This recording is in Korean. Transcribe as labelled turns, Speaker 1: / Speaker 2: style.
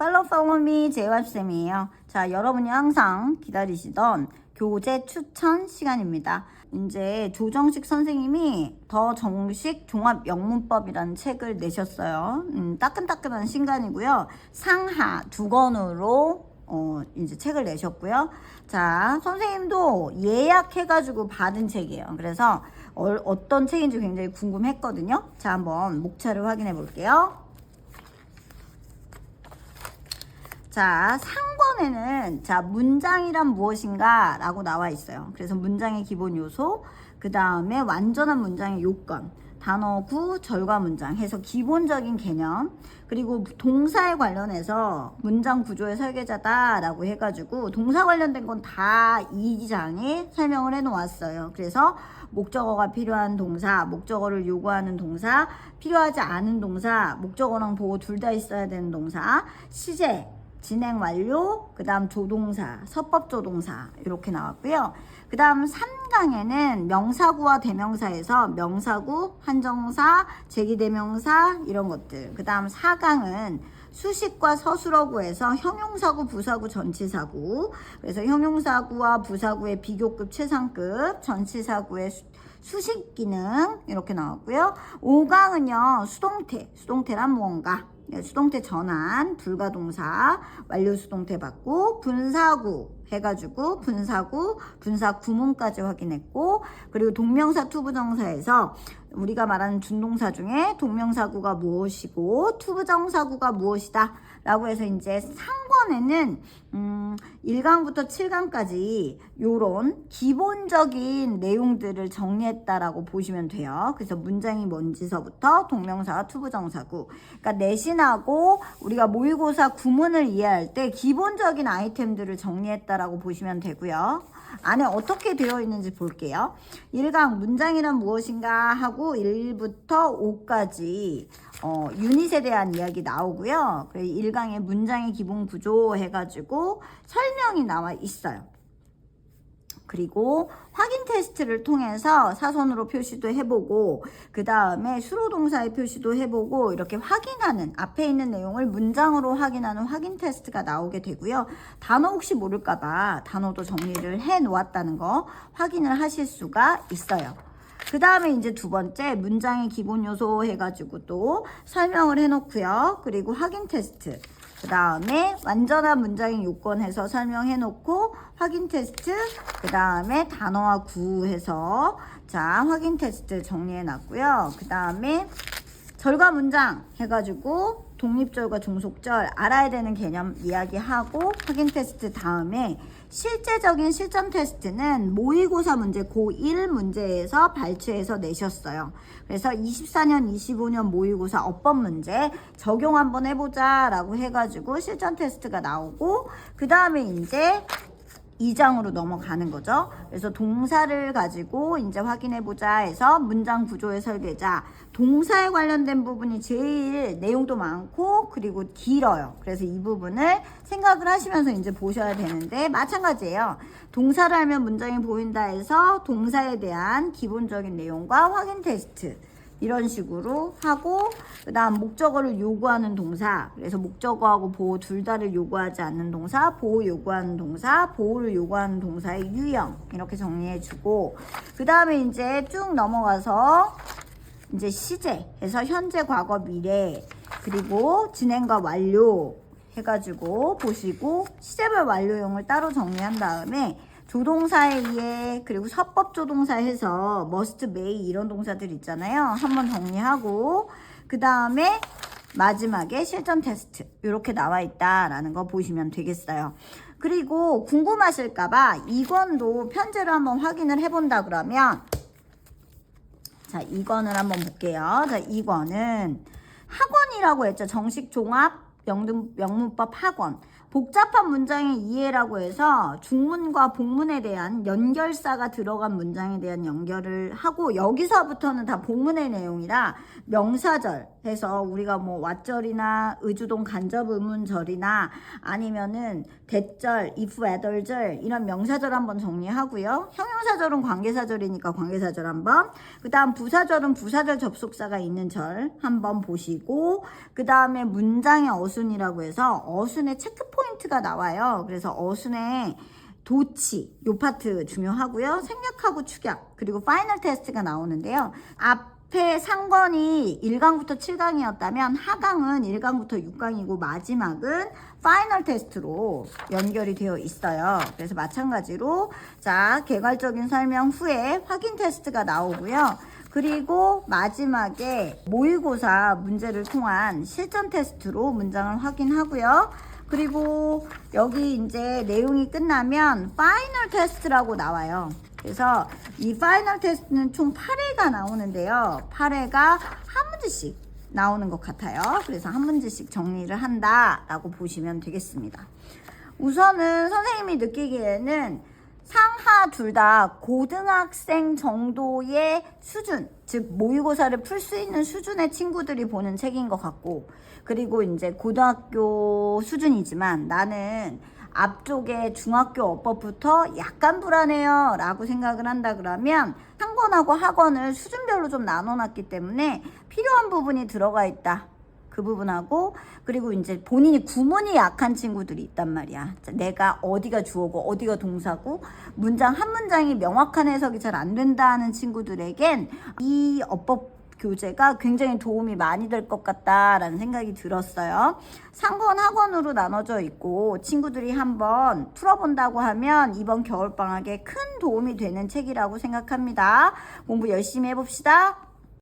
Speaker 1: Follow me JYP쌤이에요. 자, 여러분이 항상 기다리시던 교재 추천 시간입니다. 이제 조정식 선생님이 더 정식 종합 영문법이라는 책을 내셨어요. 따끈따끈한 신간이고요. 상하 두 권으로 이제 책을 내셨고요. 자, 선생님도 예약해가지고 받은 책이에요. 그래서 어떤 책인지 굉장히 궁금했거든요. 자, 한번 목차를 확인해 볼게요. 자, 상권에는 자, 문장이란 무엇인가 라고 나와 있어요. 그래서 문장의 기본 요소, 그 다음에 완전한 문장의 요건, 단어 구, 절과 문장 해서 기본적인 개념, 그리고 동사에 관련해서 문장 구조의 설계자다 라고 해가지고 동사 관련된 건 다 이 장에 설명을 해 놓았어요. 그래서 목적어가 필요한 동사, 목적어를 요구하는 동사, 필요하지 않은 동사, 목적어랑 보호 둘 다 있어야 되는 동사, 시제, 진행 완료, 그 다음 조동사, 서법조동사 이렇게 나왔고요. 그 다음 3강에는 명사구와 대명사에서 명사구, 한정사, 제기대명사 이런 것들. 그 다음 4강은 수식과 서술어구에서 형용사구, 부사구, 전치사구. 그래서 형용사구와 부사구의 비교급, 최상급, 전치사구의 수식 기능 이렇게 나왔고요. 5강은요. 수동태란 무언가. 수동태 전환, 불가동사, 완료 수동태 받고, 분사구 해가지고 분사구, 분사 구문까지 확인했고, 그리고 동명사 투부정사에서 우리가 말하는 준동사 중에 동명사구가 무엇이고 투부정사구가 무엇이다 라고 해서 이제 상권에는 1강부터 7강까지 요런 기본적인 내용들을 정리했다라고 보시면 돼요. 그래서 문장이 뭔지서부터 동명사와 투부정사구, 그러니까 내신하고 우리가 모의고사 구문을 이해할 때 기본적인 아이템들을 정리했다라고 보시면 되고요. 안에 어떻게 되어 있는지 볼게요. 1강 문장이란 무엇인가 하고 1부터 5까지 유닛에 대한 이야기 나오고요. 그리고 1강에 문장의 기본 구조 해가지고 설명이 나와 있어요. 그리고 확인 테스트를 통해서 사선으로 표시도 해보고 그 다음에 수로동사의 표시도 해보고 이렇게 확인하는 앞에 있는 내용을 문장으로 확인하는 확인 테스트가 나오게 되고요. 단어 혹시 모를까봐 단어도 정리를 해 놓았다는 거 확인을 하실 수가 있어요. 그 다음에 이제 두 번째 문장의 기본 요소 해가지고 또 설명을 해놓고요. 그리고 확인 테스트. 그 다음에 완전한 문장의 요건 해서 설명해 놓고 확인 테스트, 그 다음에 단어와 구 해서 자 확인 테스트 정리해 놨고요. 그 다음에 절과 문장 해가지고 독립절과 종속절 알아야 되는 개념 이야기하고 확인 테스트 다음에 실제적인 실전 테스트는 모의고사 문제 고1 문제에서 발췌해서 내셨어요. 그래서 24년, 25년 모의고사 어법 문제 적용 한번 해보자 라고 해가지고 실전 테스트가 나오고 그 다음에 이제 2장으로 넘어가는 거죠. 그래서 동사를 가지고 이제 확인해보자 해서 문장 구조의 설계자, 동사에 관련된 부분이 제일 내용도 많고 그리고 길어요. 그래서 이 부분을 생각을 하시면서 이제 보셔야 되는데 마찬가지예요. 동사를 알면 문장이 보인다 해서 동사에 대한 기본적인 내용과 확인 테스트 이런 식으로 하고 그 다음 목적어를 요구하는 동사, 그래서 목적어하고 보호 둘 다를 요구하지 않는 동사, 보호 요구하는 동사, 보호를 요구하는 동사의 유형 이렇게 정리해주고 그 다음에 이제 쭉 넘어가서 이제 시제에서 현재, 과거, 미래 그리고 진행과 완료 해가지고 보시고 시제별 완료형을 따로 정리한 다음에 조동사에 의해 그리고 서법조동사 해서 must, may 이런 동사들 있잖아요. 한번 정리하고 그 다음에 마지막에 실전 테스트 이렇게 나와 있다라는 거 보시면 되겠어요. 그리고 궁금하실까봐 2권도 편제로 한번 확인을 해본다 그러면 자 2권을 한번 볼게요. 자 2권은 학원이라고 했죠. 정식 종합 명문법 학원. 복잡한 문장의 이해라고 해서 중문과 복문에 대한 연결사가 들어간 문장에 대한 연결을 하고, 여기서부터는 다 복문의 내용이라 명사절 해서 우리가 뭐 왓절이나 의주동 간접 의문절이나 아니면은 대절, if, whether절 이런 명사절 한번 정리하고요. 형용사절은 관계사절이니까 관계사절 한번, 그 다음 부사절은 부사절 접속사가 있는 절 한번 보시고, 그 다음에 문장의 어순이라고 해서 어순의 체크 포인트가 나와요. 그래서 어순의 도치, 요 파트 중요하고요. 생략하고 축약, 그리고 파이널 테스트가 나오는데요. 앞에 상권이 1강부터 7강이었다면 하강은 1강부터 6강이고 마지막은 파이널 테스트로 연결이 되어 있어요. 그래서 마찬가지로 자, 개괄적인 설명 후에 확인 테스트가 나오고요. 그리고 마지막에 모의고사 문제를 통한 실전 테스트로 문장을 확인하고요. 그리고 여기 이제 내용이 끝나면 파이널 테스트라고 나와요. 그래서 이 파이널 테스트는 총 8회가 나오는데요. 8회가 한 문제씩 나오는 것 같아요. 그래서 한 문제씩 정리를 한다라고 보시면 되겠습니다. 우선은 선생님이 느끼기에는 상하 둘 다 고등학생 정도의 수준, 즉 모의고사를 풀 수 있는 수준의 친구들이 보는 책인 것 같고, 그리고 이제 고등학교 수준이지만 나는 앞쪽에 중학교 어법부터 약간 불안해요 라고 생각을 한다 그러면 상권하고 학원을 수준별로 좀 나눠놨기 때문에 필요한 부분이 들어가 있다. 그 부분하고, 그리고 이제 본인이 구문이 약한 친구들이 있단 말이야. 내가 어디가 주어고 어디가 동사고 문장 한 문장이 명확한 해석이 잘 안 된다는 친구들에겐 이 어법 교재가 굉장히 도움이 많이 될 것 같다라는 생각이 들었어요. 상권 학원으로 나눠져 있고 친구들이 한번 풀어본다고 하면 이번 겨울방학에 큰 도움이 되는 책이라고 생각합니다. 공부 열심히 해봅시다.